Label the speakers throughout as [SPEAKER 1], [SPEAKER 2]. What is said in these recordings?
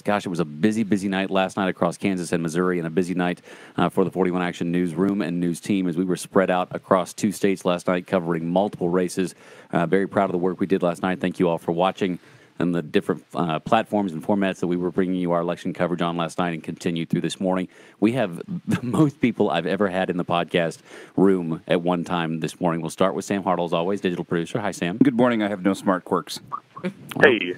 [SPEAKER 1] Gosh, it was a busy, busy night last night across Kansas and Missouri, and a busy night for the 41 Action newsroom and news team as we were spread out across 2 states last night covering multiple races. Very proud of the work we did last night. Thank you all for watching and the different platforms and formats that we were bringing you our election coverage on last night and continue through this morning. We have the most people I've ever had in the podcast room at one time this morning. We'll start with Sam Hartle, as always, digital producer. Hi, Sam.
[SPEAKER 2] Good morning. I have no smart quirks.
[SPEAKER 3] Hey.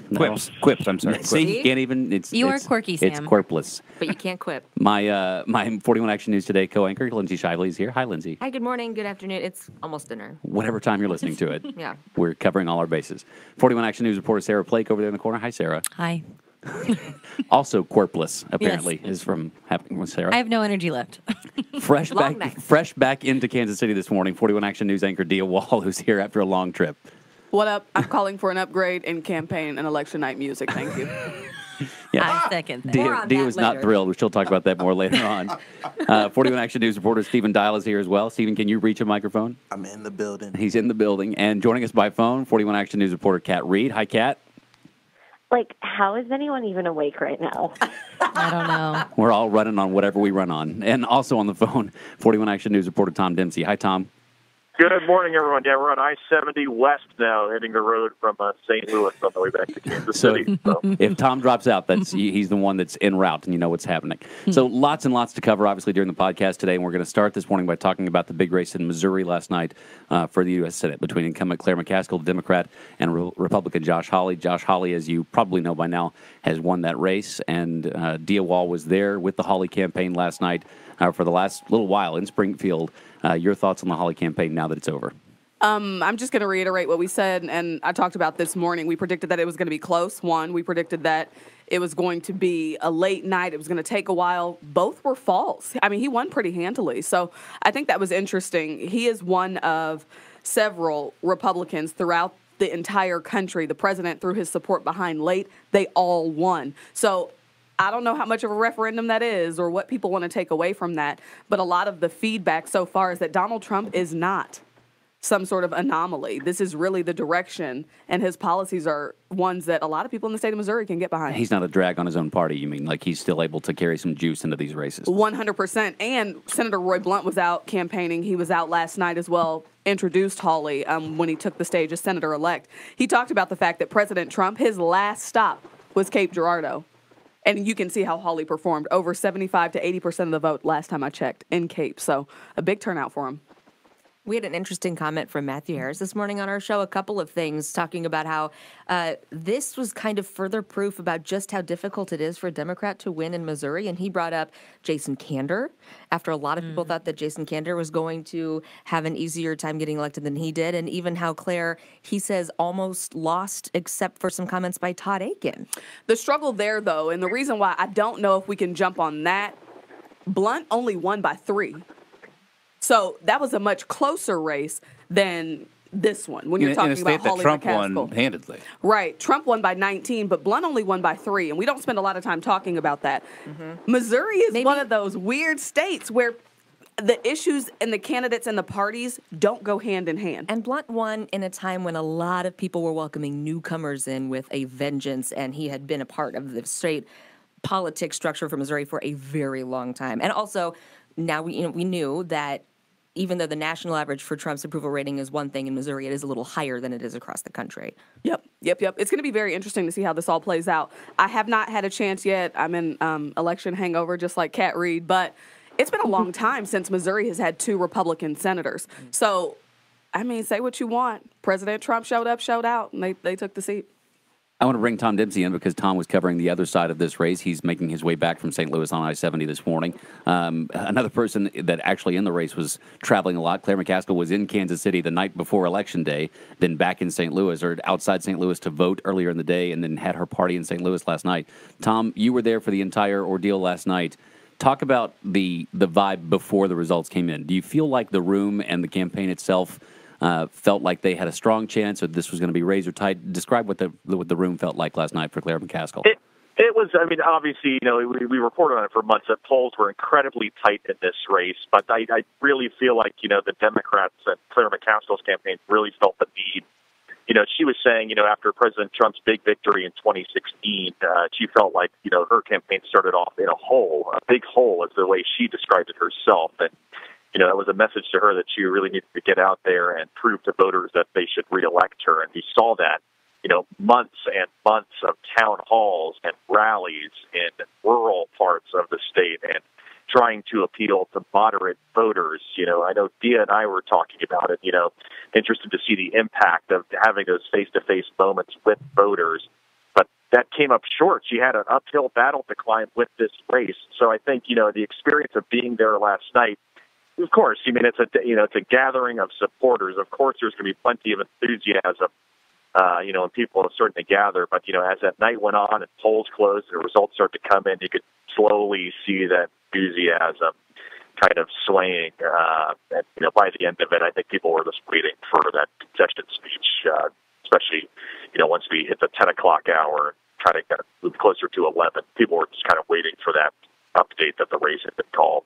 [SPEAKER 2] Quips, I'm sorry.
[SPEAKER 1] See, you can't even,
[SPEAKER 4] You are quirky, Sam.
[SPEAKER 1] It's quirkless.
[SPEAKER 4] But you can't quip.
[SPEAKER 1] My 41 Action News Today co-anchor, Lindsay Shively, is here. Hi, Lindsay.
[SPEAKER 4] Hi, good morning, good afternoon. It's almost dinner.
[SPEAKER 1] Whatever time you're listening to it.
[SPEAKER 4] Yeah.
[SPEAKER 1] We're covering all our bases. 41 Action News reporter Sarah Plake over there in the corner. Hi, Sarah.
[SPEAKER 5] Hi.
[SPEAKER 1] Also quirpless, apparently, is from happening with Sarah.
[SPEAKER 5] I have no energy left.
[SPEAKER 1] Fresh
[SPEAKER 4] Long
[SPEAKER 1] back,
[SPEAKER 4] night.
[SPEAKER 1] fresh back into Kansas City this morning. 41 Action News anchor Dia Wall, who's here after a long trip.
[SPEAKER 6] What up? I'm calling for an upgrade in campaign and election night music. Thank you.
[SPEAKER 5] I second that.
[SPEAKER 1] Dia was not thrilled. She'll talk about that more later on. 41 Action News reporter Stephen Dial is here as well. Stephen, can you reach a microphone?
[SPEAKER 7] I'm in the building.
[SPEAKER 1] He's in the building. And joining us by phone, 41 Action News reporter Kat Reed. Hi, Kat.
[SPEAKER 8] How is anyone even awake right now?
[SPEAKER 5] I don't know.
[SPEAKER 1] We're all running on whatever we run on. And also on the phone, 41 Action News reporter Tom Dempsey. Hi, Tom.
[SPEAKER 3] Good morning, everyone. Yeah, we're on I-70 West now, hitting the road from St. Louis on the way back to Kansas City. So.
[SPEAKER 1] If Tom drops out, he's the one that's en route, and you know what's happening. So lots and lots to cover, obviously, during the podcast today, and we're going to start this morning by talking about the big race in Missouri last night for the U.S. Senate between incumbent Claire McCaskill, the Democrat, and Republican Josh Hawley. Josh Hawley, as you probably know by now, has won that race, and Dia Wall was there with the Hawley campaign last night for the last little while in Springfield. Your thoughts on the Hawley campaign now that it's over?
[SPEAKER 6] I'm just going to reiterate what we said, and I talked about this morning. We predicted that it was going to be close. We predicted that it was going to be a late night. It was going to take a while. Both were false. I mean, he won pretty handily. So I think that was interesting. He is one of several Republicans throughout the entire country. The president threw his support behind late. They all won. So I don't know how much of a referendum that is or what people want to take away from that, but a lot of the feedback so far is that Donald Trump is not some sort of anomaly. This is really the direction, and his policies are ones that a lot of people in the state of Missouri can get behind.
[SPEAKER 1] He's not a drag on his own party, you mean? Like he's still able to carry some juice into these races?
[SPEAKER 6] 100%. And Senator Roy Blunt was out campaigning. He was out last night as well, introduced Hawley when he took the stage as senator-elect. He talked about the fact that President Trump, his last stop was Cape Girardeau. And you can see how Hawley performed. Over 75 to 80% of the vote last time I checked in Cape. So a big turnout for him.
[SPEAKER 4] We had an interesting comment from Matthew Harris this morning on our show. A couple of things talking about how this was kind of further proof about just how difficult it is for a Democrat to win in Missouri. And he brought up Jason Kander, after a lot of people thought that Jason Kander was going to have an easier time getting elected than he did. And even how Claire, he says, almost lost except for some comments by Todd Akin.
[SPEAKER 6] The struggle there, though, and the reason why I don't know if we can jump on that, Blunt only won by 3. So that was a much closer race than this one when you're talking about Hawley
[SPEAKER 2] Trump
[SPEAKER 6] McCaskill.
[SPEAKER 2] won handedly.
[SPEAKER 6] Right. Trump won by 19, but Blunt only won by 3, and we don't spend a lot of time talking about that. Missouri is one of those weird states where the issues and the candidates and the parties don't go hand in hand.
[SPEAKER 4] And Blunt won in a time when a lot of people were welcoming newcomers in with a vengeance, and he had been a part of the state politics structure for Missouri for a very long time. And also, now we knew that even though the national average for Trump's approval rating is one thing, in Missouri it is a little higher than it is across the country.
[SPEAKER 6] Yep. It's going to be very interesting to see how this all plays out. I have not had a chance yet. I'm in election hangover, just like Kat Reed, but it's been a long time since Missouri has had 2 Republican senators. So, I mean, say what you want. President Trump showed up, showed out, and they took the seat.
[SPEAKER 1] I want to bring Tom Dempsey in because Tom was covering the other side of this race. He's making his way back from St. Louis on I-70 this morning. Another person that actually in the race was traveling a lot. Claire McCaskill was in Kansas City the night before Election Day, then back in St. Louis or outside St. Louis to vote earlier in the day, and then had her party in St. Louis last night. Tom, you were there for the entire ordeal last night. Talk about the vibe before the results came in. Do you feel like the room and the campaign itself felt like they had a strong chance, or this was going to be razor tight? Describe what the room felt like last night for Claire McCaskill.
[SPEAKER 3] It was, I mean, obviously, we reported on it for months that polls were incredibly tight in this race, but I really feel like, the Democrats and Claire McCaskill's campaign really felt the need she was saying, after President Trump's big victory in 2016, she felt like, her campaign started off in a big hole, is the way she described it herself. And, that was a message to her that she really needed to get out there and prove to voters that they should reelect her. And we saw that, months and months of town halls and rallies in rural parts of the state and trying to appeal to moderate voters. I know Dia and I were talking about it, interested to see the impact of having those face-to-face moments with voters. But that came up short. She had an uphill battle to climb with this race. So I think, the experience of being there last night, of course, it's a gathering of supporters. Of course, there's going to be plenty of enthusiasm, and people are starting to gather. But, as that night went on and polls closed and the results start to come in, you could slowly see that enthusiasm kind of swaying. And, by the end of it, I think people were just waiting for that concession speech, especially, once we hit the 10 o'clock hour and kind of move closer to 11. People were just kind of waiting for that update that the race had been called.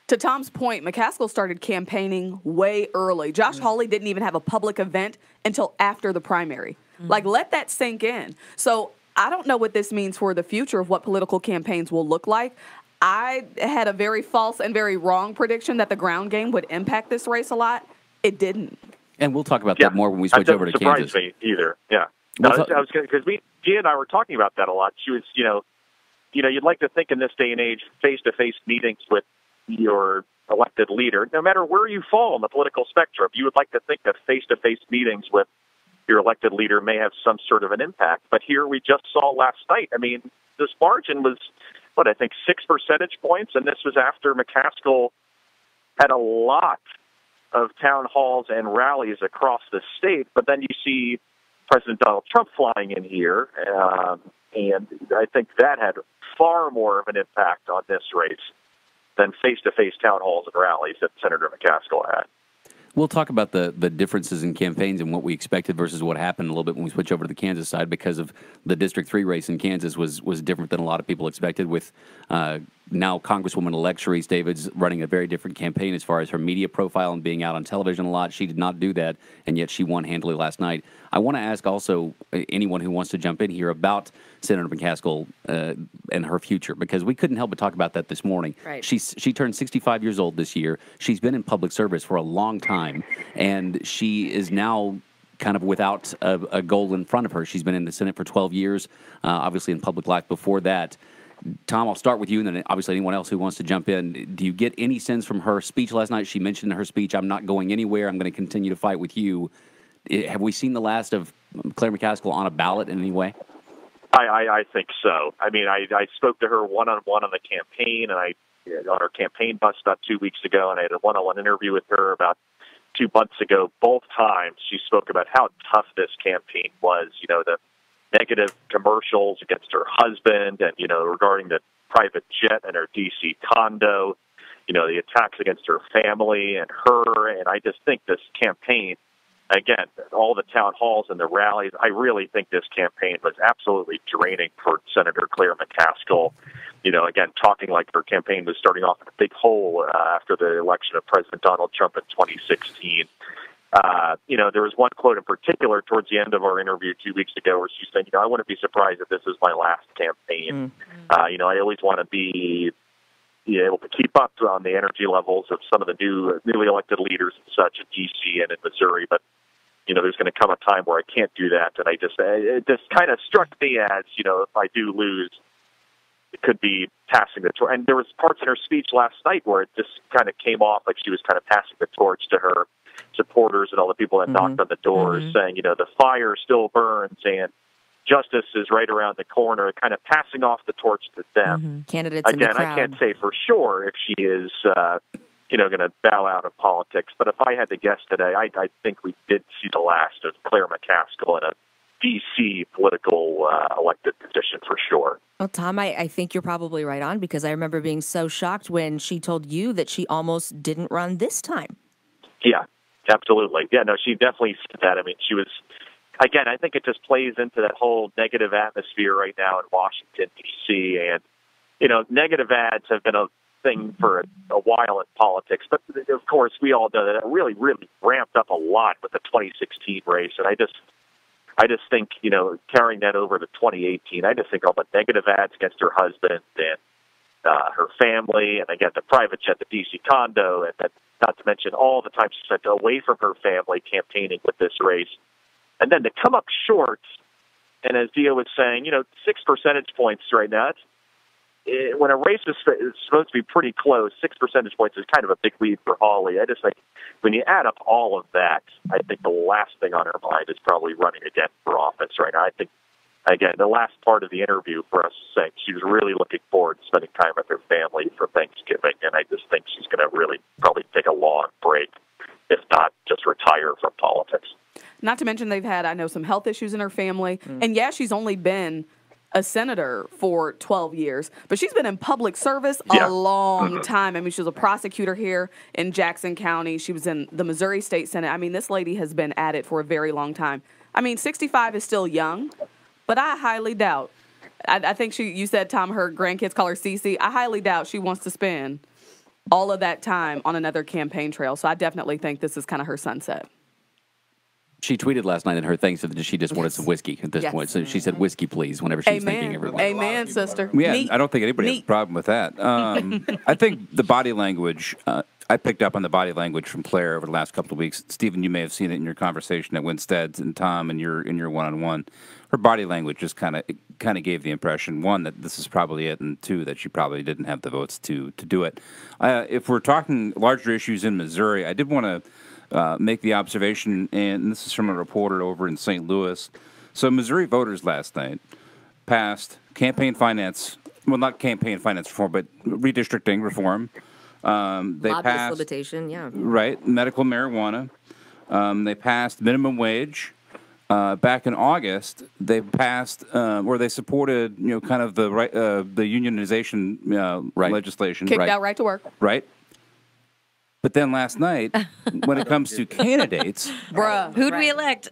[SPEAKER 6] To Tom's point, McCaskill started campaigning way early. Josh Hawley didn't even have a public event until after the primary. Like, let that sink in. So I don't know what this means for the future of what political campaigns will look like. I had a very false and very wrong prediction that the ground game would impact this race a lot. It didn't.
[SPEAKER 1] And we'll talk about that more when we switch over to Kansas.
[SPEAKER 3] That doesn't surprise me either. Yeah. No, I was because Gia and I were talking about that a lot. She was, you'd like to think in this day and age, face-to-face meetings with your elected leader, no matter where you fall on the political spectrum, you would like to think that face-to-face meetings with your elected leader may have some sort of an impact. But here we just saw last night, this margin was, I think 6 percentage points, and this was after McCaskill had a lot of town halls and rallies across the state. But then you see President Donald Trump flying in here, and I think that had far more of an impact on this race than face-to-face town halls and rallies that Senator McCaskill had.
[SPEAKER 1] We'll talk about the differences in campaigns and what we expected versus what happened a little bit when we switch over to the Kansas side, because of the District 3 race in Kansas was different than a lot of people expected, with now Congresswoman-elect Sharice Davids running a very different campaign as far as her media profile and being out on television a lot. She did not do that, and yet she won handily last night. I want to ask also anyone who wants to jump in here about Senator McCaskill and her future, because we couldn't help but talk about that this morning.
[SPEAKER 4] Right.
[SPEAKER 1] She turned 65 years old this year. She's been in public service for a long time, and she is now kind of without a goal in front of her. She's been in the Senate for 12 years, obviously in public life before that. Tom, I'll start with you, and then obviously anyone else who wants to jump in. Do you get any sense from her speech last night? She mentioned in her speech, I'm not going anywhere. I'm going to continue to fight with you. Have we seen the last of Claire McCaskill on a ballot in any way?
[SPEAKER 3] I think so. I spoke to her one-on-one on the campaign, and on her campaign bus about 2 weeks ago, and I had a one-on-one interview with her about 2 months ago. Both times she spoke about how tough this campaign was, the negative commercials against her husband and, regarding the private jet and her D.C. condo, the attacks against her family and her. And I just think this campaign, again, all the town halls and the rallies, I really think this campaign was absolutely draining for Senator Claire McCaskill. Again, talking like her campaign was starting off in a big hole after the election of President Donald Trump in 2016. There was one quote in particular towards the end of our interview 2 weeks ago where she said, I wouldn't be surprised if this is my last campaign. I always want to be able to keep up on the energy levels of some of the newly elected leaders and such in D.C. and in Missouri. But, there's going to come a time where I can't do that. And it just kind of struck me as, if I do lose, it could be passing the torch. And there was parts in her speech last night where it just kind of came off like she was kind of passing the torch to her supporters and all the people that knocked on the doors, saying, the fire still burns and justice is right around the corner, kind of passing off the torch to them.
[SPEAKER 4] Candidates in the crowd.
[SPEAKER 3] I can't say for sure if she is, going to bow out of politics. But if I had to guess today, I think we did see the last of Claire McCaskill in a D.C. political elected position for sure.
[SPEAKER 4] Well, Tom, I think you're probably right on, because I remember being so shocked when she told you that she almost didn't run this time.
[SPEAKER 3] Yeah, absolutely. Yeah, no, she definitely said that. She was, again, I think it just plays into that whole negative atmosphere right now in Washington, D.C. And, negative ads have been a thing for a while in politics. But, of course, we all know that it really, really ramped up a lot with the 2016 race. And I just think, carrying that over to 2018, I just think all the negative ads against her husband and her family, and again, the private jet, the D.C. condo, and then not to mention all the time she spent away from her family campaigning with this race. And then to come up short, and as Dio was saying, 6 percentage points right now, when a race is supposed to be pretty close, 6 percentage points is kind of a big lead for Hawley. I just think when you add up all of that, I think the last thing on her mind is probably running again for office right now. I think, again, the last part of the interview for us saying she was really looking forward to spending time with her family for Thanksgiving, and I just think she's going to really probably take a long break, if not just retire from politics.
[SPEAKER 6] Not to mention they've had, I know, some health issues in her family. And yeah, she's only been a senator for 12 years, but she's been in public service a long time. I mean, she was a prosecutor here in Jackson County. She was in the Missouri State Senate. I mean, this lady has been at it for a very long time. I mean, 65 is still young, but I highly doubt. I think you said, Tom, her grandkids call her Cece. I highly doubt she wants to spend all of that time on another campaign trail. So I definitely think this is kind of her sunset.
[SPEAKER 1] She tweeted last night that her thanks that she just wanted some whiskey at this point. So she said, whiskey, please, whenever she was thanking everyone.
[SPEAKER 6] Amen, sister.
[SPEAKER 2] Yeah,
[SPEAKER 6] Neat.
[SPEAKER 2] I don't think anybody has a problem with that. I think the body language, I picked up on the body language from Claire over the last couple of weeks. Stephen, you may have seen it in your conversation at Winstead's, and Tom in your one-on-one. Her body language just kind of gave the impression, one, that this is probably it, and two, that she probably didn't have the votes to do it. If we're talking larger issues in Missouri, I did want to make the observation, and this is from a reporter over in St. Louis. So Missouri voters last night passed campaign finance, well, not campaign finance reform, but redistricting reform. They passed
[SPEAKER 4] limitation,
[SPEAKER 1] right, medical marijuana.
[SPEAKER 2] They passed minimum wage. Back in August, they passed, or they supported, kind of the unionization legislation.
[SPEAKER 6] Kicked out right to work.
[SPEAKER 2] Right. But then last night, when it comes to candidates,
[SPEAKER 6] Bruh.
[SPEAKER 5] Who'd we elect?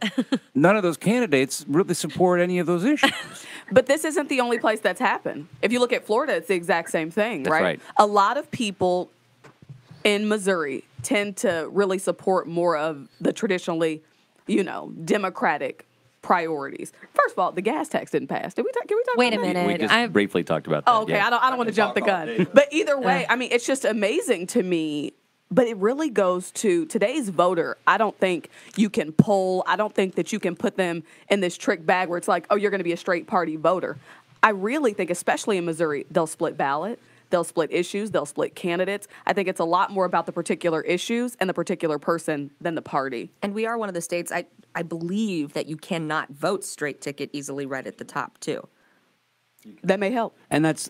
[SPEAKER 2] none of those candidates really support any of those issues.
[SPEAKER 6] But this isn't the only place that's happened. If you look at Florida, it's the exact same thing,
[SPEAKER 1] That's
[SPEAKER 6] right?
[SPEAKER 1] right.
[SPEAKER 6] A lot of people in Missouri tend to really support more of the traditionally, Democratic priorities. First of all, the gas tax didn't pass. Can we talk
[SPEAKER 5] Wait a
[SPEAKER 6] about that?
[SPEAKER 5] minute.
[SPEAKER 1] We just briefly talked about that.
[SPEAKER 6] Oh, okay.
[SPEAKER 1] yeah.
[SPEAKER 6] I don't want to jump the gun. But either way, I mean, it's just amazing to me. But it really goes to today's voter. I don't think you can poll. I don't think that you can put them in this trick bag where it's like, oh, you're going to be a straight party voter. I really think, especially in Missouri, they'll split ballot. They'll split issues. They'll split candidates. I think it's a lot more about the particular issues and the particular person than the party.
[SPEAKER 4] And we are one of the states, I believe, that you cannot vote straight ticket easily right at the top, too.
[SPEAKER 6] That may help.
[SPEAKER 1] And that's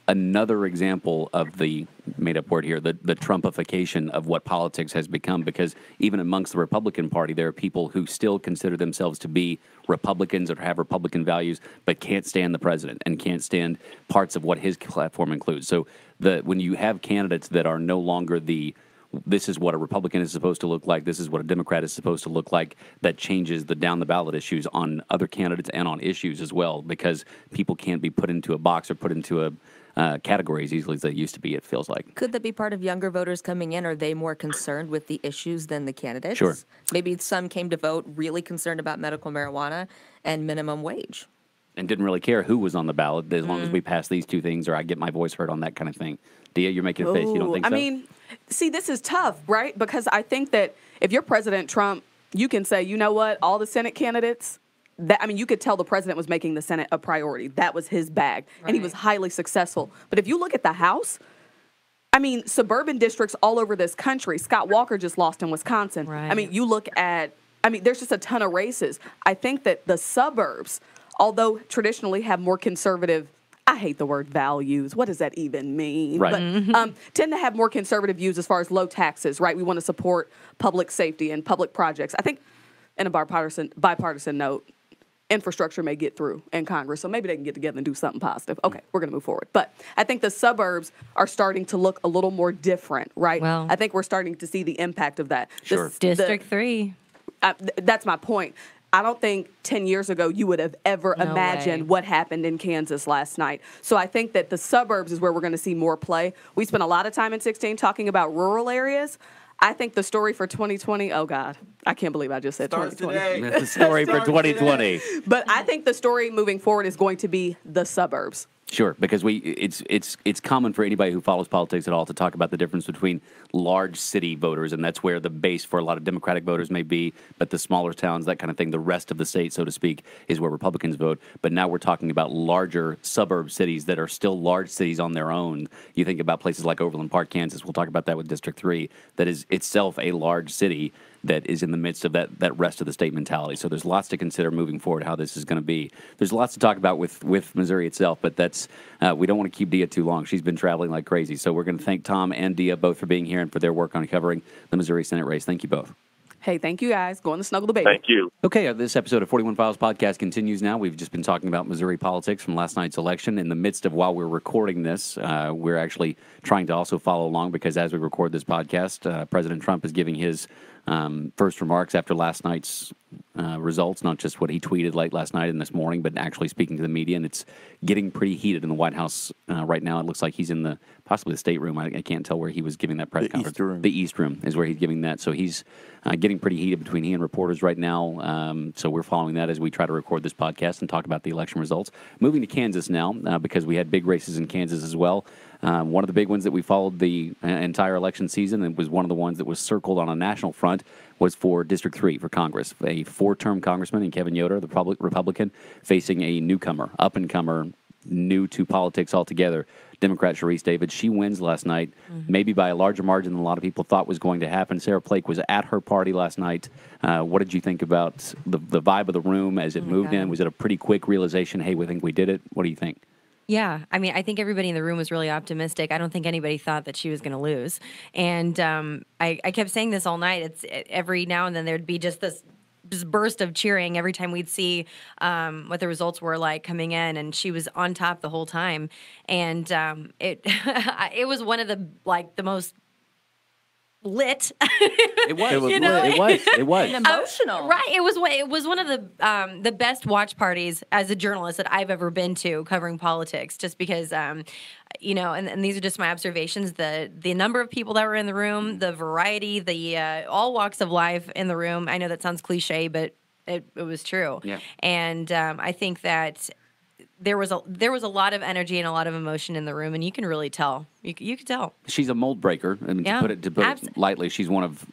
[SPEAKER 1] another example of the made-up word here, the Trumpification of what politics has become, because even amongst the Republican Party, there are people who still consider themselves to be Republicans or have Republican values, but can't stand the president and can't stand parts of what his platform includes. So when you have candidates that are no longer this is what a Republican is supposed to look like, this is what a Democrat is supposed to look like, that changes the down-the-ballot issues on other candidates and on issues as well, because people can't be put into a box or put into a category as easily as they used to be, it feels like.
[SPEAKER 4] Could that be part of younger voters coming in? Are they more concerned with the issues than the candidates?
[SPEAKER 1] Sure.
[SPEAKER 4] Maybe some came to vote really concerned about medical marijuana and minimum wage.
[SPEAKER 1] And didn't really care who was on the ballot as long as we pass these two things or I get my voice heard on that kind of thing. Dia, you're making a face. You don't think so?
[SPEAKER 6] I mean, see, this is tough, right? Because I think that if you're President Trump, you can say, you know what, all the Senate candidates, you could tell the president was making the Senate a priority. That was his bag, and he was highly successful. But if you look at the House, suburban districts all over this country, Scott Walker just lost in Wisconsin.
[SPEAKER 5] Right.
[SPEAKER 6] You look at, there's just a ton of races. I think that the suburbs, although traditionally have more conservative, I hate the word values. What does that even mean?
[SPEAKER 1] Right.
[SPEAKER 6] But tend to have more conservative views as far as low taxes, right? We want to support public safety and public projects. I think in a bipartisan note, infrastructure may get through in Congress, so maybe they can get together and do something positive. Okay, we're going to move forward. But I think the suburbs are starting to look a little more different, right?
[SPEAKER 5] Well,
[SPEAKER 6] I think we're starting to see the impact of that.
[SPEAKER 1] Sure.
[SPEAKER 5] District 3.
[SPEAKER 6] That's my point. I don't think 10 years ago you would have ever imagined what happened in Kansas last night. So I think that the suburbs is where we're going to see more play. We spent a lot of time in 16 talking about rural areas. I think the story for 2020, oh God, I can't believe I just said
[SPEAKER 7] Starts
[SPEAKER 6] 2020.
[SPEAKER 7] today.
[SPEAKER 1] That's the story for 2020.
[SPEAKER 6] But I think the story moving forward is going to be the suburbs.
[SPEAKER 1] Sure, because it's common for anybody who follows politics at all to talk about the difference between large city voters, and that's where the base for a lot of Democratic voters may be, but the smaller towns, that kind of thing, the rest of the state, so to speak, is where Republicans vote. But now we're talking about larger suburb cities that are still large cities on their own. You think about places like Overland Park, Kansas. We'll talk about that with District 3. That is itself a large city that is in the midst of that rest of the state mentality. So there's lots to consider moving forward how this is going to be. There's lots to talk about with Missouri itself, but that's we don't want to keep Dia too long. She's been traveling like crazy. So we're going to thank Tom and Dia both for being here and for their work on covering the Missouri Senate race. Thank you both.
[SPEAKER 6] Hey, thank you guys. Going to snuggle the baby.
[SPEAKER 3] Thank you.
[SPEAKER 1] Okay, this episode of 41 Files podcast continues now. We've just been talking about Missouri politics from last night's election. In the midst of while we're recording this, we're actually trying to also follow along because as we record this podcast, President Trump is giving his first remarks after last night's results, not just what he tweeted late last night and this morning, but actually speaking to the media. And it's getting pretty heated in the White House right now. It looks like he's in possibly the state room. I can't tell where he was giving that press conference.
[SPEAKER 7] East room.
[SPEAKER 1] The East room is where he's giving that. So he's getting pretty heated between he and reporters right now. So we're following that as we try to record this podcast and talk about the election results. Moving to Kansas now, because we had big races in Kansas as well. One of the big ones that we followed the entire election season, and was one of the ones that was circled on a national front, was for District 3 for Congress. A four-term congressman in Kevin Yoder, the Republican, facing a newcomer, up-and-comer, new to politics altogether, Democrat Sharice Davids. She wins last night, maybe by a larger margin than a lot of people thought was going to happen. Sarah Plake was at her party last night. What did you think about the vibe of the room as it moved in? Was it a pretty quick realization, hey, we think we did it? What do you think?
[SPEAKER 5] Yeah, I mean, I think everybody in the room was really optimistic. I don't think anybody thought that she was going to lose. And I kept saying this all night. Every now and then there'd be just this burst of cheering every time we'd see what the results were like coming in, and she was on top the whole time. And it was one of the most lit.
[SPEAKER 1] It was. It was.
[SPEAKER 4] Emotional.
[SPEAKER 5] Right. It was one of the best watch parties as a journalist that I've ever been to covering politics, just because and these are just my observations, the number of people that were in the room, the variety, the all walks of life in the room. I know that sounds cliche, but it was true.
[SPEAKER 1] Yeah.
[SPEAKER 5] And I think that there was a lot of energy and a lot of emotion in the room, and you can really tell. You could tell.
[SPEAKER 1] She's a mold breaker. I mean,
[SPEAKER 5] Yeah,
[SPEAKER 1] to put it lightly, she's one of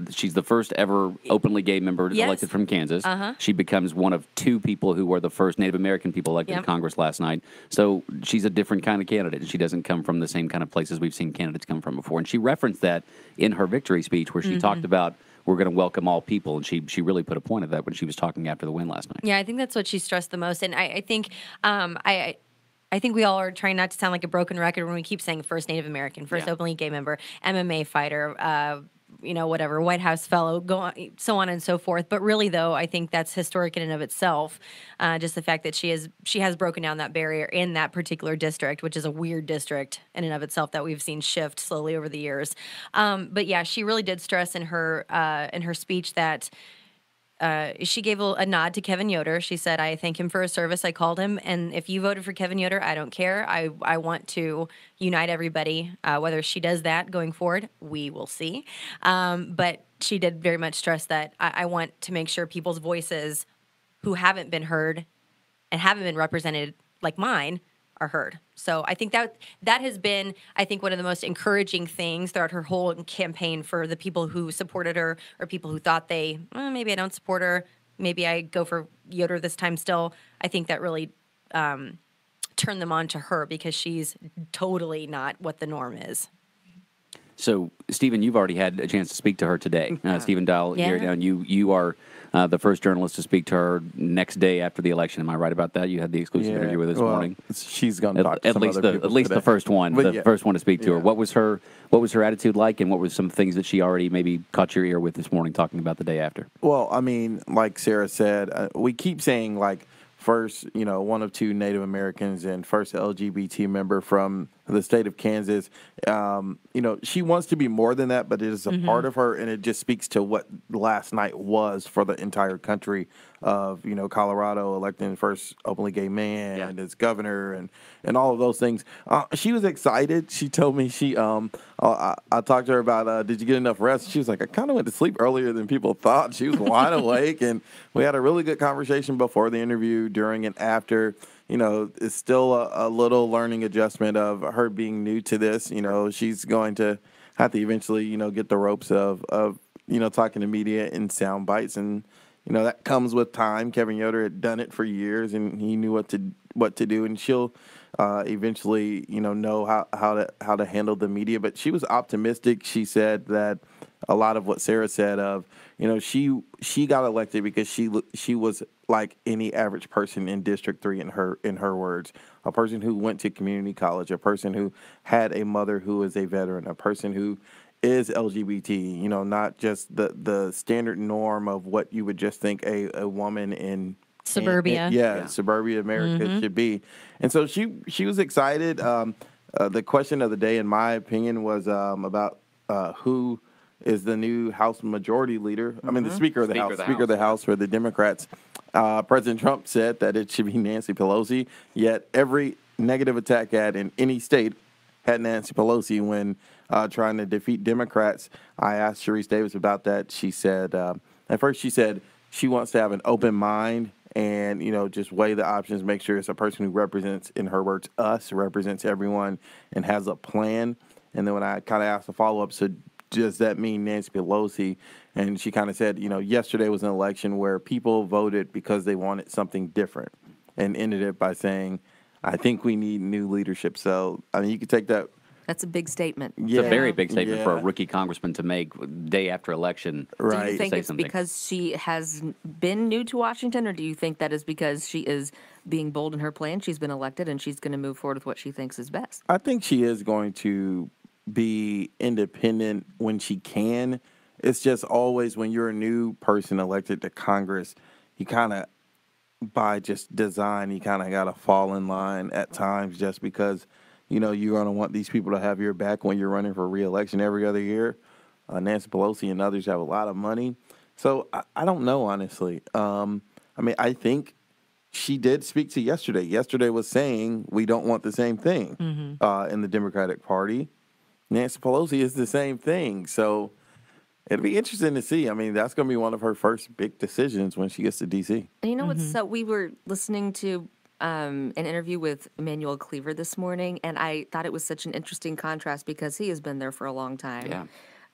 [SPEAKER 1] she's the first ever openly gay member elected from Kansas. She becomes one of two people who were the first Native American people elected to Congress last night. So she's a different kind of candidate. She doesn't come from the same kind of places we've seen candidates come from before. And she referenced that in her victory speech, where she talked about we're going to welcome all people, and she really put a point of that when she was talking after the win last night.
[SPEAKER 5] Yeah, I think that's what she stressed the most, and I think I think we all are trying not to sound like a broken record when we keep saying first Native American, first openly gay member, MMA fighter, whatever, White House fellow, so on and so forth. But really, though, I think that's historic in and of itself. Just the fact that she has broken down that barrier in that particular district, which is a weird district in and of itself that we've seen shift slowly over the years. But yeah, she really did stress in her speech that she gave a nod to Kevin Yoder. She said, I thank him for his service. I called him. And if you voted for Kevin Yoder, I don't care. I want to unite everybody. Whether she does that going forward, we will see. But she did very much stress that I want to make sure people's voices who haven't been heard and haven't been represented like mine are heard. So I think that has been, I think, one of the most encouraging things throughout her whole campaign for the people who supported her or people who thought maybe I don't support her, maybe I go for Yoder this time still. I think that really turned them on to her because she's totally not what the norm is.
[SPEAKER 1] So, Stephen, you've already had a chance to speak to her today. Stephen Dial here now, and you are the first journalist to speak to her next day after the election. Am I right about that? You had the exclusive interview with her this morning.
[SPEAKER 7] She's going to talk to some other people
[SPEAKER 1] at least
[SPEAKER 7] today.
[SPEAKER 1] the first one, first one to speak to her.
[SPEAKER 7] Yeah.
[SPEAKER 1] What was her attitude like, and what were some things that she already maybe caught your ear with this morning, talking about the day after?
[SPEAKER 7] Well, I mean, like Sarah said, we keep saying first, one of two Native Americans and first LGBT member from the state of Kansas. She wants to be more than that, but it is a part of her, and it just speaks to what last night was for the entire country of, Colorado electing the first openly gay man and its governor and all of those things. She was excited. She told me I talked to her about, did you get enough rest? She was like, I kind of went to sleep earlier than people thought. She was wide awake, and we had a really good conversation before the interview, during and after. It's still a little learning adjustment of her being new to this. She's going to have to eventually, get the ropes of talking to media in sound bites, and that comes with time. Kevin Yoder had done it for years, and he knew what to do, and she'll eventually, know how to handle the media. But she was optimistic. She said that a lot of what Sarah said of, she got elected because she was like any average person in District 3, in her words, a person who went to community college, a person who had a mother who is a veteran, a person who is LGBT, not just the standard norm of what you would just think a woman in
[SPEAKER 5] suburbia.
[SPEAKER 7] Suburbia America should be. And so she was excited. The question of the day, in my opinion, was about who is the new House Majority Leader. I mean, the Speaker of the House. Speaker of the House for the Democrats. President Trump said that it should be Nancy Pelosi, yet every negative attack ad in any state had Nancy Pelosi when trying to defeat Democrats. I asked Sharice Davis about that. She said, at first she said she wants to have an open mind and, just weigh the options, make sure it's a person who represents, in her words, us, represents everyone, and has a plan. And then when I kind of asked the follow-up, so does that mean Nancy Pelosi? And she kind of said, yesterday was an election where people voted because they wanted something different, and ended it by saying, I think we need new leadership. So, I mean, you could take that.
[SPEAKER 4] That's a big statement.
[SPEAKER 1] It's a very big statement for a rookie congressman to make day after election.
[SPEAKER 7] Right.
[SPEAKER 4] Do you think it's
[SPEAKER 1] something.
[SPEAKER 4] because she has been new to Washington, or do you think that is because she is being bold in her plan? She's been elected, and she's going to move forward with what she thinks is best.
[SPEAKER 7] I think she is going to be independent when she can. It's just always when you're a new person elected to Congress, you kind of, by just design, you kind of got to fall in line at times, just because, you're going to want these people to have your back when you're running for re-election every other year. Nancy Pelosi and others have a lot of money. So I don't know, honestly. I think she did speak to yesterday. Yesterday was saying we don't want the same thing in the Democratic Party. Nancy Pelosi is the same thing. So it'll be interesting to see. I mean, that's going to be one of her first big decisions when she gets to D.C.
[SPEAKER 4] And you know what's so we were listening to an interview with Emmanuel Cleaver this morning, and I thought it was such an interesting contrast because he has been there for a long time.
[SPEAKER 1] Yeah.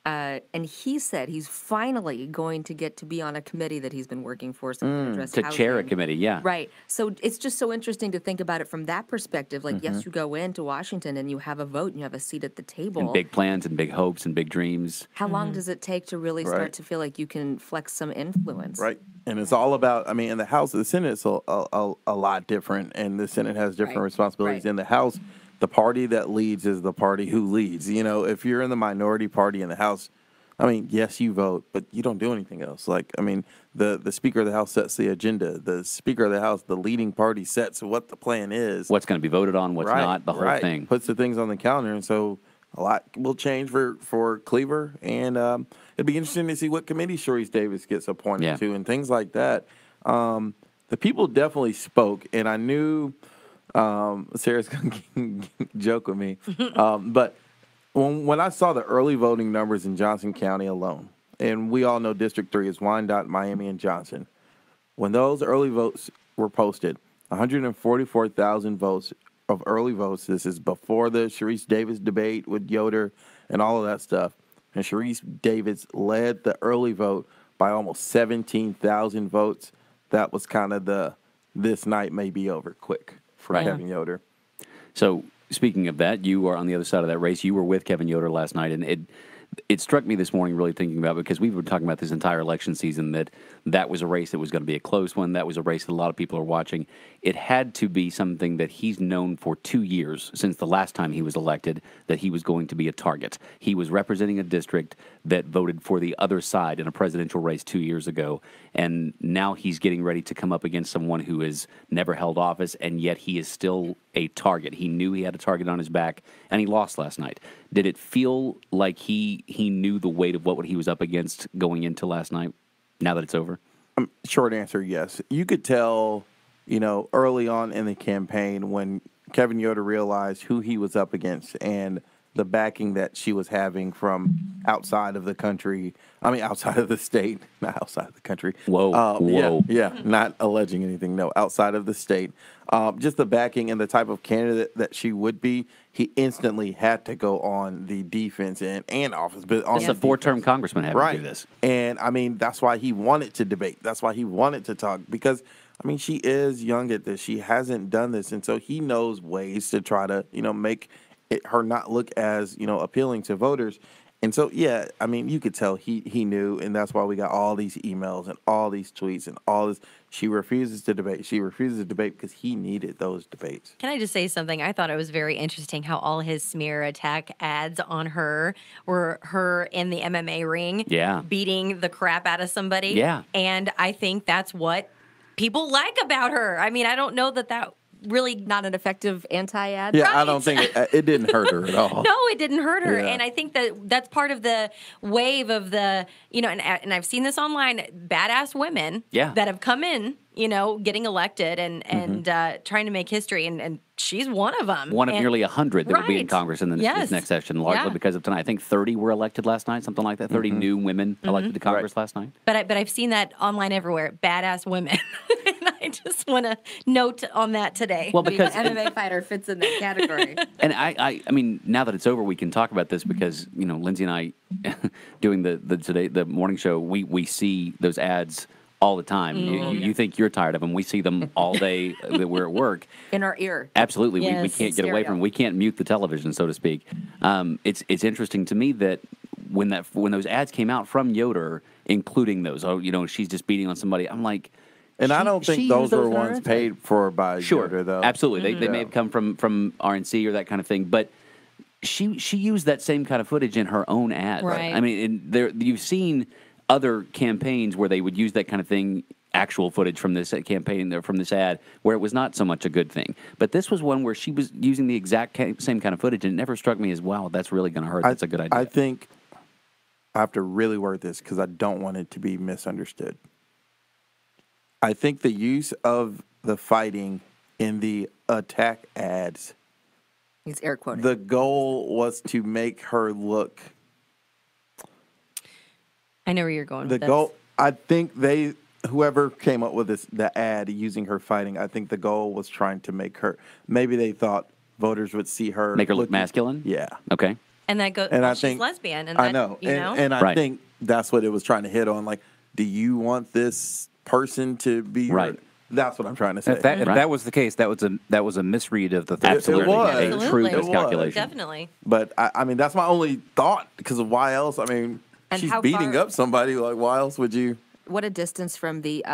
[SPEAKER 4] And he said he's finally going to get to be on a committee that he's been working for, so
[SPEAKER 1] To chair a committee, yeah.
[SPEAKER 4] Right. So it's just so interesting to think about it from that perspective. Like, yes, you go into Washington and you have a vote and you have a seat at the table.
[SPEAKER 1] And big plans and big hopes and big dreams.
[SPEAKER 4] How long does it take to really start to feel like you can flex some influence?
[SPEAKER 7] Right. And it's all about, in the House, the Senate is a lot different, and the Senate has different responsibilities. In the House, the party that leads is the party who leads. If you're in the minority party in the House, yes, you vote, but you don't do anything else. The Speaker of the House sets the agenda. The Speaker of the House, the leading party, sets what the plan is.
[SPEAKER 1] What's going to be voted on, what's not, the whole thing.
[SPEAKER 7] Puts the things on the calendar, and so a lot will change for Cleaver, and it'd be interesting to see what committee Sharice Davis gets appointed to and things like that. The people definitely spoke, and I knew Sarah's going to joke with me, but when I saw the early voting numbers in Johnson County alone, and we all know District 3 is Wyandotte, Miami, and Johnson, when those early votes were posted, 144,000 votes of early votes. This is before the Sharice Davis debate with Yoder and all of that stuff. And Sharice Davis led the early vote by almost 17,000 votes. That was kind of this night may be over quick for Kevin Yoder.
[SPEAKER 1] So speaking of that, you are on the other side of that race. You were with Kevin Yoder last night, and it struck me this morning really thinking about, because we've been talking about this entire election season, that was a race that was going to be a close one. That was a race that a lot of people are watching. It had to be something that he's known for 2 years, since the last time he was elected, that he was going to be a target. He was representing a district that voted for the other side in a presidential race 2 years ago, and now he's getting ready to come up against someone who has never held office, and yet he is still a target. He knew he had a target on his back, and he lost last night. Did it feel like he knew the weight of what he was up against going into last night, now that it's over?
[SPEAKER 7] Short answer, yes. You could tell, early on in the campaign when Kevin Yoder realized who he was up against and the backing that she was having from outside of the country. I mean, outside of the state, not outside of the country.
[SPEAKER 1] Whoa.
[SPEAKER 7] Yeah, not alleging anything. No, outside of the state. Just the backing and the type of candidate that she would be, he instantly had to go on the defense and offense. But on
[SPEAKER 1] It's a 4-term congressman having to do this.
[SPEAKER 7] And, I mean, that's why he wanted to debate. That's why he wanted to talk. Because, I mean, she is young at this. She hasn't done this. And so he knows ways to try to, make her not look as, appealing to voters. And so, yeah, I mean, you could tell he knew, and that's why we got all these emails and all these tweets and all this. She refuses to debate. She refuses to debate because he needed those debates.
[SPEAKER 5] Can I just say something? I thought it was very interesting how all his smear attack ads on her were her in the MMA ring, beating the crap out of somebody.
[SPEAKER 1] Yeah.
[SPEAKER 5] And I think that's what people like about her. I mean, I don't know that really
[SPEAKER 4] not an effective anti-ad.
[SPEAKER 7] Yeah,
[SPEAKER 5] Right.
[SPEAKER 7] I don't think it didn't hurt her at all.
[SPEAKER 5] No, it didn't hurt her.
[SPEAKER 7] Yeah.
[SPEAKER 5] And I think that's part of the wave of the, and I've seen this online, badass women that have come in, getting elected and trying to make history. And she's one of them.
[SPEAKER 1] One of nearly 100 that will be in Congress in this next session, largely because of tonight. I think 30 were elected last night, something like that. 30 new women elected to Congress last night.
[SPEAKER 5] But I've seen that online everywhere, badass women. And I just want to note on that today.
[SPEAKER 1] Well, because
[SPEAKER 4] MMA fighter fits in that category.
[SPEAKER 1] And I mean, now that it's over, we can talk about this because Lindsay and I, doing the morning show, we see those ads all the time. You think you're tired of them. We see them all day that we're at work.
[SPEAKER 4] In our ear.
[SPEAKER 1] Absolutely.
[SPEAKER 5] Yes.
[SPEAKER 1] We can't get away from them. We can't mute the television, so to speak. It's interesting to me that when those ads came out from Yoder, including those, she's just beating on somebody, I'm like...
[SPEAKER 7] And I don't think those were ones paid for by Yoder, though.
[SPEAKER 1] Absolutely. They may have come from RNC or that kind of thing, but she used that same kind of footage in her own ad.
[SPEAKER 5] Right.
[SPEAKER 1] I mean, you've seen other campaigns where they would use that kind of thing, actual footage from this campaign or from this ad, where it was not so much a good thing. But this was one where she was using the exact same kind of footage, and it never struck me as, wow, that's really going to hurt. That's a good idea.
[SPEAKER 7] I think I have to really word this because I don't want it to be misunderstood. I think the use of the fighting in the attack ads,
[SPEAKER 4] He's air quoting.
[SPEAKER 7] the goal was to make her look.
[SPEAKER 5] I know where you're going with
[SPEAKER 7] The goal, I think whoever came up with the ad using her fighting, I think the goal was trying to make her, maybe they thought voters would see her.
[SPEAKER 1] Make her look masculine?
[SPEAKER 7] Yeah.
[SPEAKER 1] Okay.
[SPEAKER 5] And that goes,
[SPEAKER 7] And I
[SPEAKER 5] she's
[SPEAKER 7] think,
[SPEAKER 5] lesbian. And
[SPEAKER 7] I know. And I
[SPEAKER 1] Right.
[SPEAKER 7] think that's what it was trying to hit on. Like, do you want this person to be
[SPEAKER 1] Right.
[SPEAKER 7] That's what I'm trying to say.
[SPEAKER 2] If that was the case, that was a misread of the
[SPEAKER 1] Absolutely.
[SPEAKER 7] It was.
[SPEAKER 1] A true
[SPEAKER 5] Absolutely.
[SPEAKER 1] miscalculation.
[SPEAKER 5] Definitely.
[SPEAKER 7] But I mean, that's my only thought because of why else? I mean,
[SPEAKER 4] And
[SPEAKER 7] she's
[SPEAKER 4] how
[SPEAKER 7] beating
[SPEAKER 4] far-
[SPEAKER 7] up somebody. Like, why else would you?
[SPEAKER 4] What a distance from the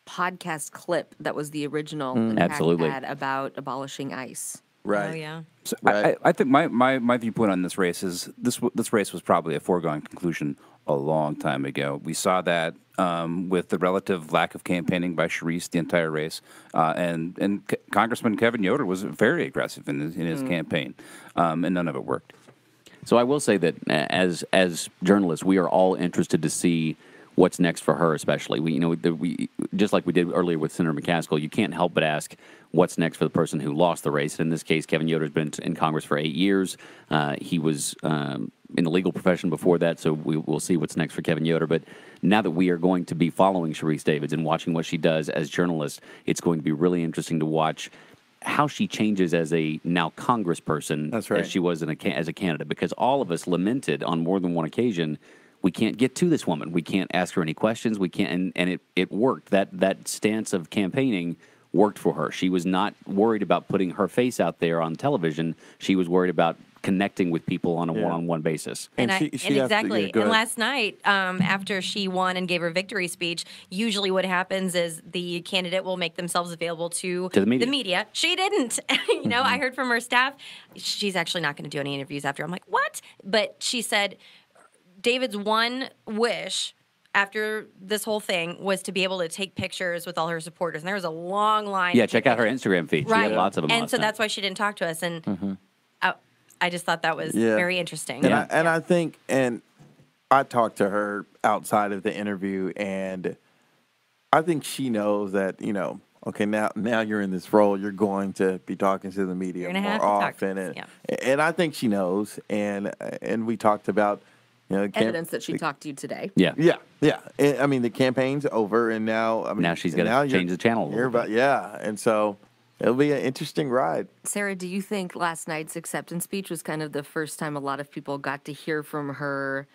[SPEAKER 4] podcast clip that was the original attack
[SPEAKER 1] Absolutely.
[SPEAKER 4] ad about abolishing ICE.
[SPEAKER 7] Right.
[SPEAKER 5] Oh, yeah.
[SPEAKER 2] So
[SPEAKER 7] Right.
[SPEAKER 2] I think my viewpoint on this race is this race was probably a foregone conclusion a long time ago. We saw that with the relative lack of campaigning by Sharice the entire race, and Congressman Kevin Yoder was very aggressive in his campaign, and none of it worked.
[SPEAKER 1] So I will say that as journalists, we are all interested to see what's next for her, especially. We just like we did earlier with Senator McCaskill, you can't help but ask what's next for the person who lost the race. And in this case, Kevin Yoder's been in Congress for 8 years. He was in the legal profession before that, so we'll see what's next for Kevin Yoder. But now that we are going to be following Sharice Davids and watching what she does as journalists, it's going to be really interesting to watch how she changes as a now congressperson.
[SPEAKER 7] That's right.
[SPEAKER 1] As she was as a candidate, because all of us lamented on more than one occasion, we can't get to this woman. We can't ask her any questions. We can't, and it worked. That stance of campaigning worked for her. She was not worried about putting her face out there on television. She was worried about connecting with people on a one-on-one basis.
[SPEAKER 4] And
[SPEAKER 5] exactly. And last night, after she won and gave her victory speech, usually what happens is the candidate will make themselves available to
[SPEAKER 1] the media.
[SPEAKER 5] She didn't. I heard from her staff, she's actually not going to do any interviews after. I'm like, what? But she said David's one wish after this whole thing was to be able to take pictures with all her supporters. And there was a long line.
[SPEAKER 1] Yeah, check out her Instagram feed.
[SPEAKER 5] Right.
[SPEAKER 1] She had lots of them.
[SPEAKER 5] And so that's why she didn't talk to us. And I just thought that was very interesting.
[SPEAKER 7] And I think, and I talked to her outside of the interview, and I think she knows that, okay, now you're in this role, you're going to be talking to the media more often. And I think she knows. And we talked about,
[SPEAKER 4] evidence that she talked to you today.
[SPEAKER 1] Yeah.
[SPEAKER 7] I mean, the campaign's over, and now,
[SPEAKER 1] now she's got to change the channel a little bit.
[SPEAKER 7] And so it'll be an interesting ride.
[SPEAKER 4] Sarah, do you think last night's acceptance speech was kind of the first time a lot of people got to hear from her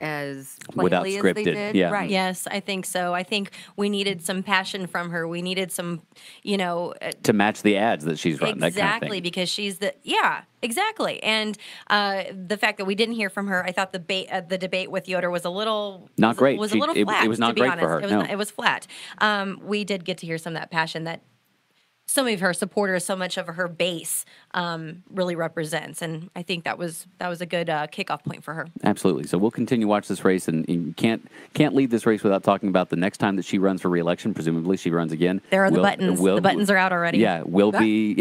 [SPEAKER 4] as
[SPEAKER 1] without
[SPEAKER 4] plainly
[SPEAKER 1] scripted?
[SPEAKER 4] as they did?
[SPEAKER 1] Yeah.
[SPEAKER 4] Right.
[SPEAKER 5] Yes, I think so. I think we needed some passion from her. We needed some,
[SPEAKER 1] to match the ads that she's run.
[SPEAKER 5] Exactly,
[SPEAKER 1] that kind of thing.
[SPEAKER 5] because she's exactly. And the fact that we didn't hear from her, I thought the debate with Yoder was a little
[SPEAKER 1] not great.
[SPEAKER 5] Was a little flat.
[SPEAKER 1] It was not
[SPEAKER 5] to be
[SPEAKER 1] great
[SPEAKER 5] honest.
[SPEAKER 1] for her.
[SPEAKER 5] It was flat. We did get to hear some of that passion that so many of her supporters, so much of her base really represents, and I think that was a good kickoff point for her.
[SPEAKER 1] Absolutely. So we'll continue to watch this race, and you can't leave this race without talking about the next time that she runs for re-election. Presumably, she runs again.
[SPEAKER 5] There are the buttons. The buttons are out already.
[SPEAKER 1] Yeah, we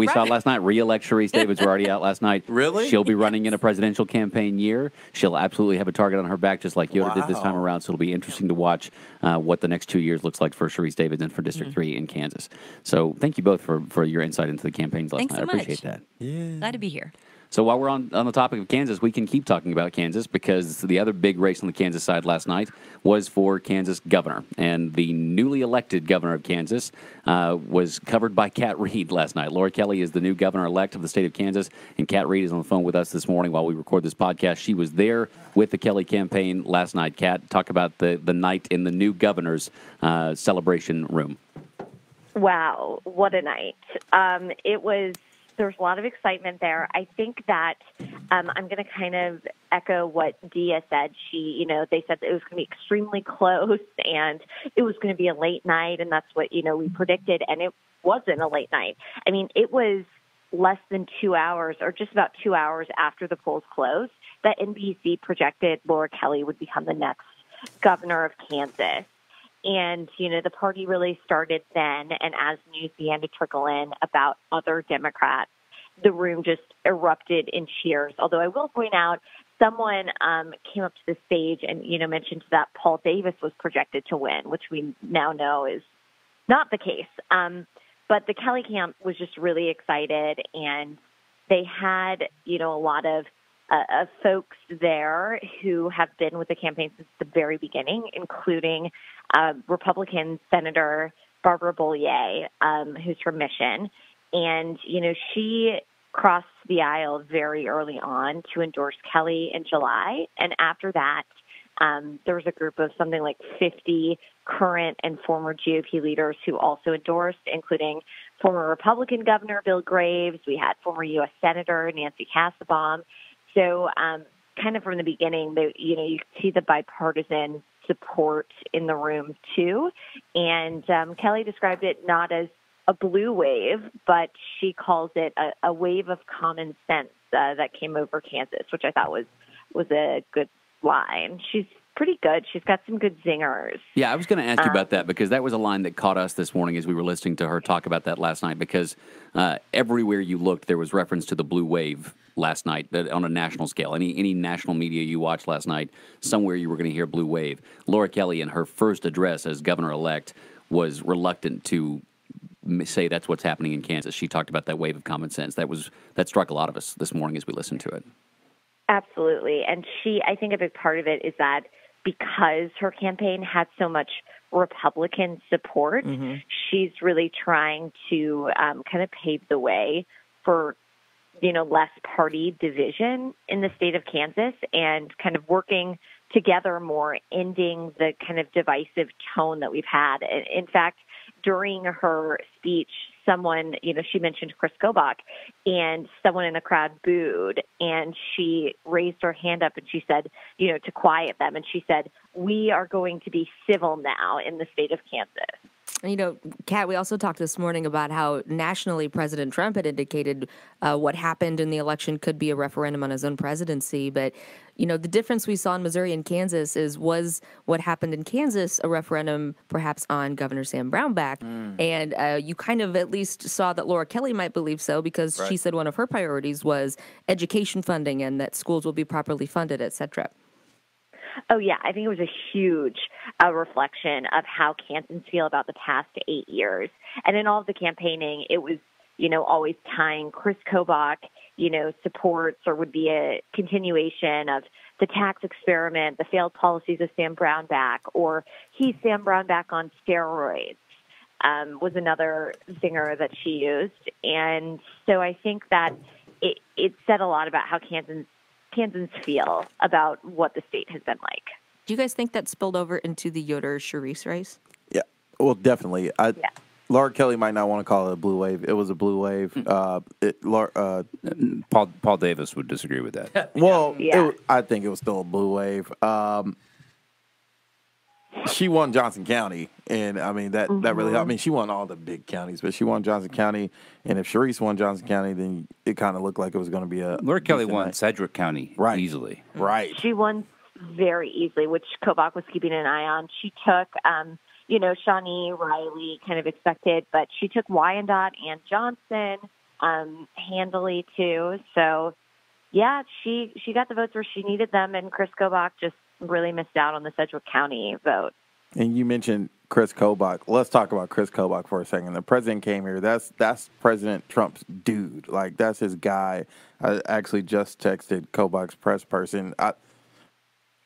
[SPEAKER 1] saw last night. Re-elect Sharice Davids were already out last night.
[SPEAKER 7] Really?
[SPEAKER 1] She'll be running in a presidential campaign year. She'll absolutely have a target on her back, just like Yoder did this time around. So it'll be interesting to watch what the next 2 years looks like for Sharice Davids and for District 3 in Kansas. So thank you both for your insight into the campaigns last
[SPEAKER 5] Thanks
[SPEAKER 1] night.
[SPEAKER 5] so
[SPEAKER 1] I appreciate
[SPEAKER 5] much.
[SPEAKER 1] that.
[SPEAKER 5] Glad to be here.
[SPEAKER 1] So while we're on the topic of Kansas, we can keep talking about Kansas because the other big race on the Kansas side last night was for Kansas governor. And the newly elected governor of Kansas was covered by Kat Reed last night. Laura Kelly is the new governor-elect of the state of Kansas, and Kat Reed is on the phone with us this morning while we record this podcast. She was there with the Kelly campaign last night. Kat, talk about the night in the new governor's celebration room.
[SPEAKER 8] Wow, what a night. There's a lot of excitement there. I think that I'm going to kind of echo what Dia said. They said that it was going to be extremely close and it was going to be a late night, and that's what, we predicted, and it wasn't a late night. I mean, it was less than 2 hours, or just about 2 hours after the polls closed, that NBC projected Laura Kelly would become the next governor of Kansas. And, the party really started then, and as news began to trickle in about other Democrats, the room just erupted in cheers. Although I will point out, someone came up to the stage and, mentioned that Paul Davis was projected to win, which we now know is not the case. But the Kelly camp was just really excited, and they had, a lot of folks there who have been with the campaign since the very beginning, including Republican Senator Barbara Bollier, who's from Mission. And, she crossed the aisle very early on to endorse Kelly in July. And after that, there was a group of something like 50 current and former GOP leaders who also endorsed, including former Republican Governor Bill Graves. We had former U.S. Senator Nancy Kassebaum. So kind of from the beginning, you could see the bipartisan support in the room, too. And Kelly described it not as a blue wave, but she calls it a wave of common sense that came over Kansas, which I thought was a good line. She's pretty good. She's got some good zingers.
[SPEAKER 1] Yeah, I was going to ask you about that because that was a line that caught us this morning as we were listening to her talk about that last night, because everywhere you looked, there was reference to the blue wave last night on a national scale. Any national media you watched last night, somewhere you were going to hear blue wave. Laura Kelly, in her first address as governor-elect, was reluctant to say that's what's happening in Kansas. She talked about that wave of common sense. That struck a lot of us this morning as we listened to it.
[SPEAKER 8] Absolutely. And I think a big part of it is that because her campaign had so much Republican support, she's really trying to kind of pave the way for, less party division in the state of Kansas, and kind of working together more, ending the kind of divisive tone that we've had. In fact, during her speech, someone, she mentioned Chris Kobach, and someone in the crowd booed, and she raised her hand up and she said, to quiet them, and she said, "We are going to be civil now in the state of Kansas."
[SPEAKER 4] Kat, we also talked this morning about how nationally President Trump had indicated what happened in the election could be a referendum on his own presidency. But, the difference we saw in Missouri and Kansas was what happened in Kansas a referendum perhaps on Governor Sam Brownback. And you kind of at least saw that Laura Kelly might believe so because she said one of her priorities was education funding and that schools will be properly funded, et cetera.
[SPEAKER 8] Oh, yeah. I think it was a huge reflection of how Kansans feel about the past 8 years. And in all of the campaigning, it was, always tying Chris Kobach, supports or would be a continuation of the tax experiment, the failed policies of Sam Brownback, or he's Sam Brownback on steroids, was another zinger that she used. And so I think that it said a lot about how Kansans feel about what the state has been like.
[SPEAKER 4] Do you guys think that spilled over into the Yoder-Charisse race?
[SPEAKER 7] Yeah, well, definitely. Laura Kelly might not want to call it a blue wave. It was a blue wave.
[SPEAKER 2] Paul Davis would disagree with that.
[SPEAKER 7] Well, I think it was still a blue wave. She won Johnson County, and I mean that really helped. I mean, she won all the big counties, but she won Johnson County. And if Charisse won Johnson County, then it kind of looked like it was going to be a.
[SPEAKER 2] Laura Kelly won Sedgwick County easily.
[SPEAKER 7] Right.
[SPEAKER 8] She won very easily, which Kobach was keeping an eye on. She took, Shawnee Riley kind of expected, but she took Wyandotte and Johnson handily too. So, yeah, she got the votes where she needed them, and Chris Kobach just really missed out on the Sedgwick County vote.
[SPEAKER 7] And you mentioned Chris Kobach. Let's talk about Chris Kobach for a second. The president came here. That's President Trump's dude. Like, that's his guy. I actually just texted Kobach's press person.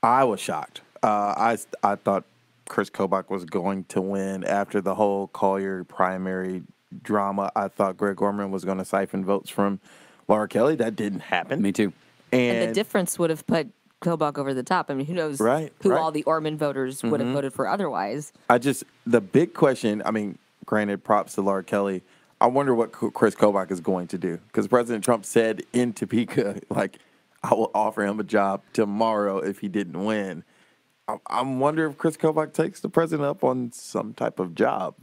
[SPEAKER 7] I was shocked. I thought Chris Kobach was going to win after the whole Collier primary drama. I thought Greg Orman was going to siphon votes from Laura Kelly. That didn't happen.
[SPEAKER 1] Me too.
[SPEAKER 4] And the difference would have put Kobach over the top. I mean, who knows who all the Orman voters would have voted for otherwise.
[SPEAKER 7] The big question, I mean, granted, props to Laura Kelly. I wonder what Chris Kobach is going to do. Because President Trump said in Topeka, like, I will offer him a job tomorrow if he didn't win. I wonder if Chris Kobach takes the president up on some type of job.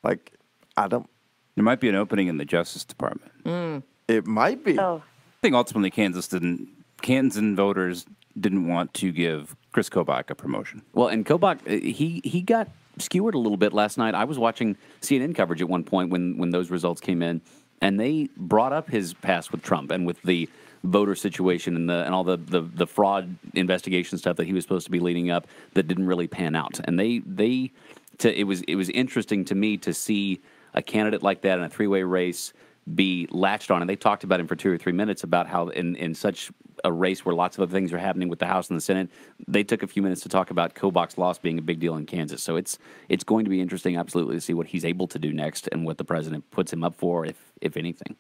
[SPEAKER 7] Like, I don't.
[SPEAKER 2] There might be an opening in the Justice Department.
[SPEAKER 7] It might be.
[SPEAKER 8] Oh.
[SPEAKER 2] I think ultimately Kansan voters didn't want to give Chris Kobach a promotion.
[SPEAKER 1] Well, and Kobach, he got skewered a little bit last night. I was watching CNN coverage at one point when those results came in, and they brought up his past with Trump and with the voter situation and all the fraud investigation stuff that he was supposed to be leading up that didn't really pan out. And it was interesting to me to see a candidate like that in a three-way race be latched on. And they talked about him for 2 or 3 minutes about how in such a race where lots of other things are happening with the House and the Senate, they took a few minutes to talk about Kobach's loss being a big deal in Kansas. So it's going to be interesting, absolutely, to see what he's able to do next and what the president puts him up for, if anything.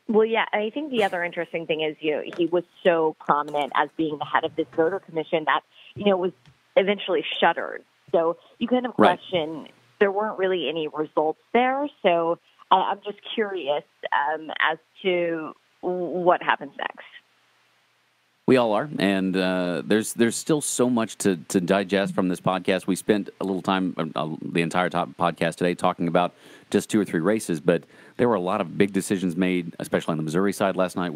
[SPEAKER 8] Well, yeah, I think the other interesting thing is, he was so prominent as being the head of this voter commission that, was eventually shuttered. So you kind of question, there weren't really any results there. So I'm just curious as to what happens next.
[SPEAKER 1] We all are, and there's still so much to digest from this podcast. We spent a little time, the entire podcast today, talking about just 2 or 3 races, but there were a lot of big decisions made, especially on the Missouri side last night,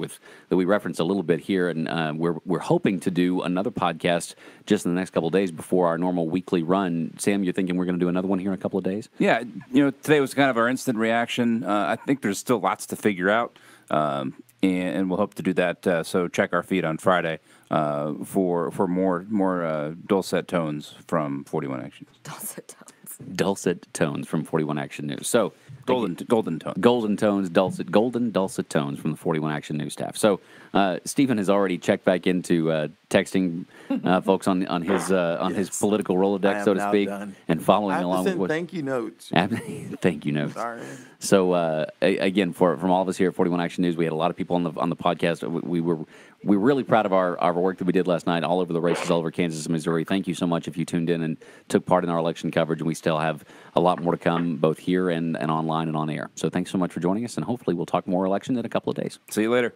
[SPEAKER 1] that we referenced a little bit here, and we're hoping to do another podcast just in the next couple of days before our normal weekly run. Sam, you're thinking we're going to do another one here in a couple of days? Yeah,
[SPEAKER 2] today was kind of our instant reaction. I think there's still lots to figure out. And we'll hope to do that. So check our feed on Friday for more dulcet tones from 41 Action News.
[SPEAKER 1] Dulcet tones from 41 Action News. So
[SPEAKER 2] golden tones.
[SPEAKER 1] Golden tones, dulcet tones from the 41 Action News staff. So Stephen has already checked back into texting folks on his political Rolodex, so to speak, and following along with
[SPEAKER 7] thank you notes.
[SPEAKER 1] Thank you notes.
[SPEAKER 7] Sorry.
[SPEAKER 1] So again, from all of us here at 41 Action News, we had a lot of people people on the podcast. We were really proud of our work that we did last night all over the races, all over Kansas and Missouri. Thank you so much if you tuned in and took part in our election coverage. And we still have a lot more to come, both here and online and on air. So thanks so much for joining us, and hopefully we'll talk more election in a couple of days.
[SPEAKER 2] See you later.